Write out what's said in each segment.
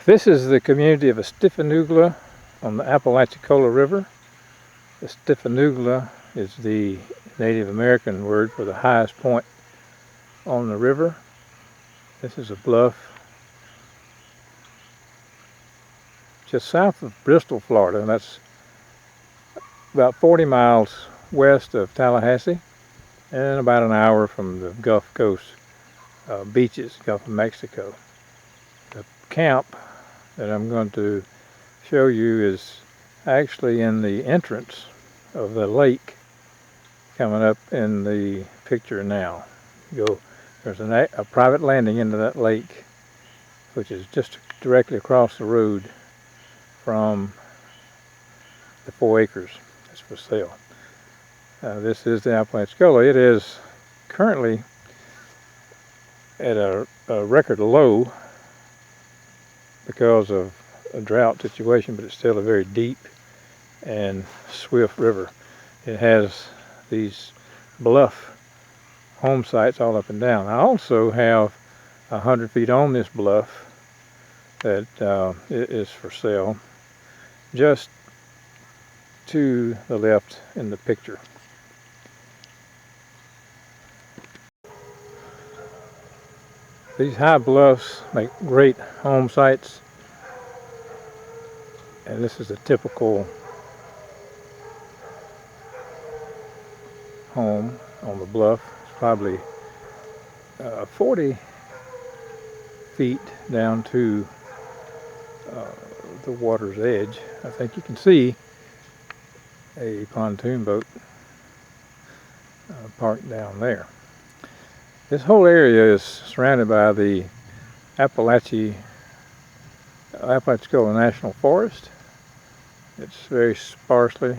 This is the community of estiffanugla on the Apalachicola River. Estiffanugla is the Native American word for the highest point on the river. This is a bluff just south of Bristol, Florida, and that's about 40 miles west of Tallahassee and about an hour from the Gulf Coast beaches, Gulf of Mexico. The camp that I'm going to show you is actually in the entrance of the lake coming up in the picture now. There's a private landing into that lake, which is just directly across the road from the 4 acres that's for sale. This is the Apalachicola. It is currently at a record low because of a drought situation, but it's still a very deep and swift river. It has these bluff home sites all up and down. I also have 100 feet on this bluff that is for sale just to the left in the picture. These high bluffs make great home sites, and this is a typical home on the bluff. It's probably 40 feet down to the water's edge. I think you can see a pontoon boat parked down there. This whole area is surrounded by the Apalachicola National Forest. It's very sparsely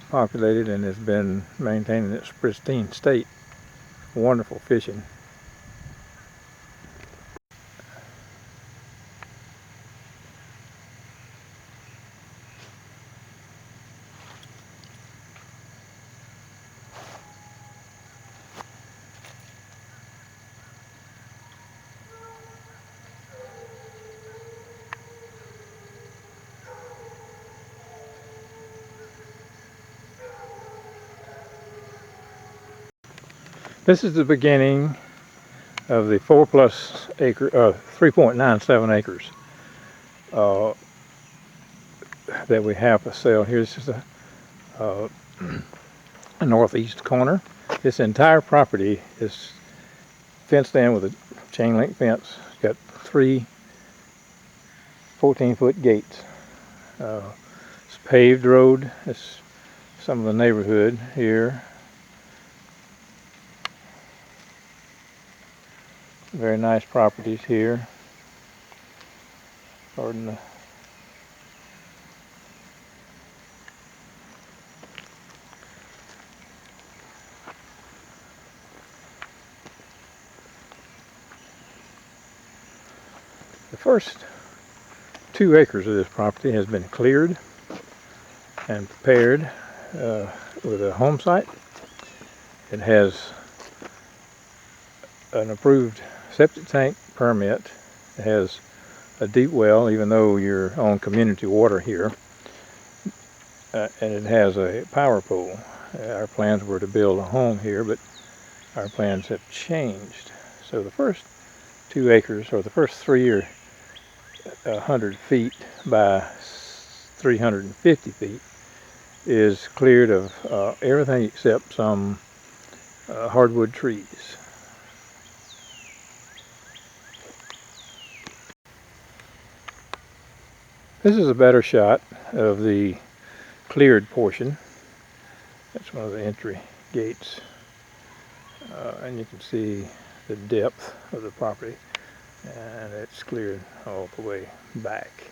populated and has been maintained in its pristine state. Wonderful fishing. This is the beginning of the 3.97 acres that we have for sale. Here's just a northeast corner. This entire property is fenced in with a chain link fence. It's got 3 14-foot gates. It's a paved road. It's some of the neighborhood here. Very nice properties here. Pardon the first 2 acres of this property has been cleared and prepared with a home site. It has an approved septic tank permit. It has a deep well, even though you're on community water here, and it has a power pole. Our plans were to build a home here, but our plans have changed. So the first 2 acres, or the first 3 are 100 feet by 350 feet, is cleared of everything except some hardwood trees. This is a better shot of the cleared portion. That's one of the entry gates, and you can see the depth of the property, and it's cleared all the way back.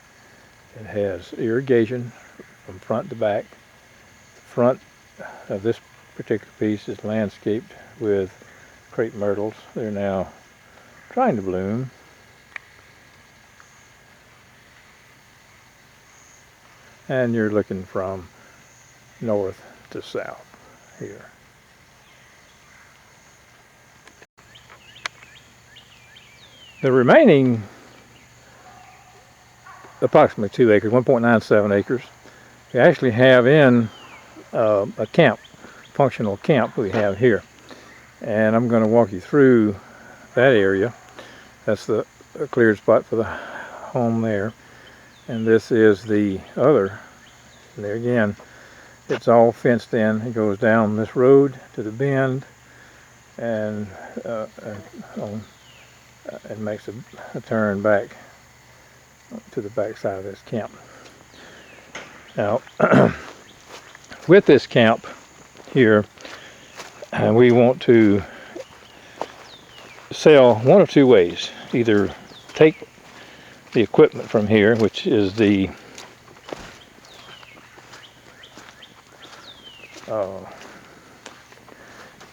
It has irrigation from front to back. The front of this particular piece is landscaped with crepe myrtles. They're now trying to bloom. And you're looking from north to south here. The remaining approximately 2 acres, 1.97 acres. We actually have in a camp, functional camp we have here. And I'm going to walk you through that area. That's the cleared spot for the home there. And this is the other. And there again, it's all fenced in. It goes down this road to the bend, and it makes a turn back to the back side of this camp. Now, with this camp here, we want to sell one of two ways. Either take the equipment from here, which is the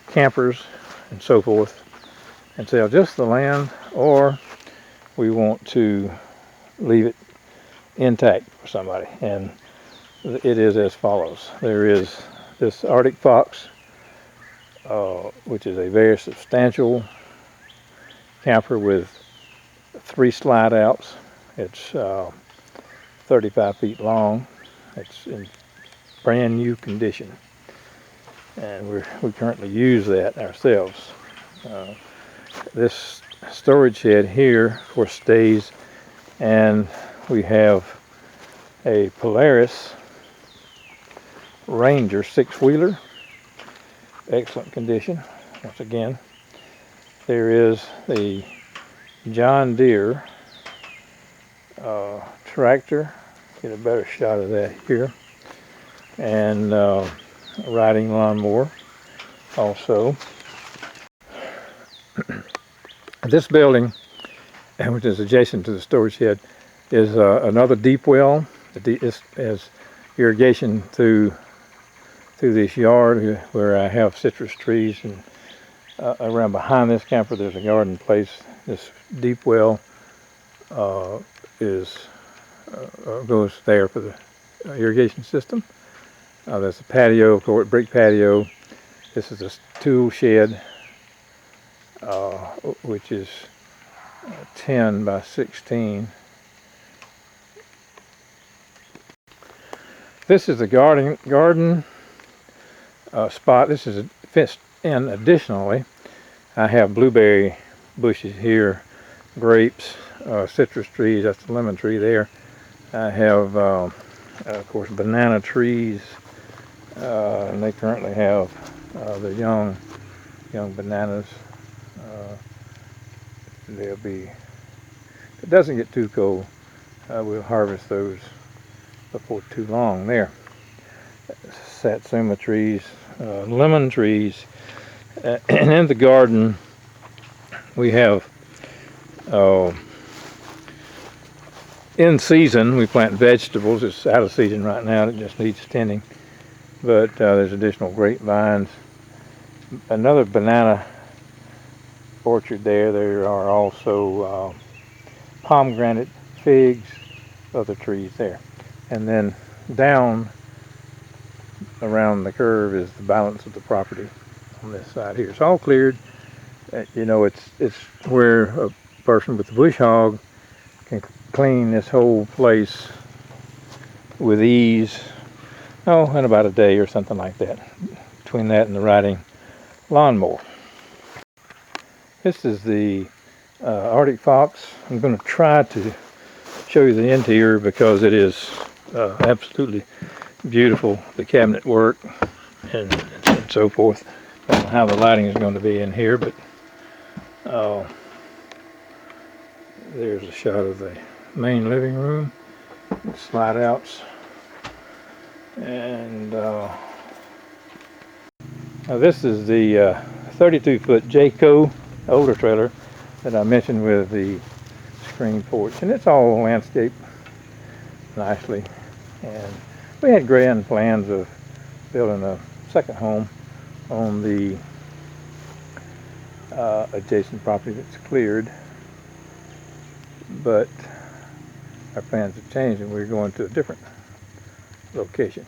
campers and so forth, and sell just the land, or we want to leave it intact for somebody. And it is as follows. There is this Arctic fox, which is a very substantial camper with 3 slide outs. It's 35 feet long. It's in brand new condition, and we currently use that ourselves. This storage shed here, of course, stays, and we have a Polaris Ranger 6-wheeler, excellent condition. Once again, there is the John Deere tractor. Get a better shot of that here. And a riding lawnmower also. This building, which is adjacent to the storage shed, is another deep well. It has irrigation through this yard where I have citrus trees, and around behind this camper there's a garden place. This deep well goes there for the irrigation system. There's a patio, of course, brick patio. This is a tool shed, which is 10 by 16. This is the garden spot. This is fenced in. Additionally, I have blueberry bushes here, grapes, citrus trees. That's the lemon tree there. I have, of course, banana trees, and they currently have the young bananas. They'll be, if it doesn't get too cold, we'll harvest those before too long. There, satsuma trees, lemon trees, and in the garden we have, in season we plant vegetables. It's out of season right now, it just needs tending, but there's additional grapevines, another banana orchard there. There are also pomegranate, figs, other trees there. And then down around the curve is the balance of the property on this side here. It's all cleared. You know, it's where a person with the bush hog can clean this whole place with ease, in about a day or something like that, between that and the riding lawnmower. This is the Arctic fox. I'm going to try to show you the interior because it is absolutely beautiful, the cabinet work and so forth. I don't know how the lighting is going to be in here, but there's a shot of the main living room, slide outs, and now this is the 32-foot Jayco older trailer that I mentioned with the screen porch, and it's all landscaped nicely. And we had grand plans of building a second home on the adjacent property that's cleared, but our plans have changed and we're going to a different location.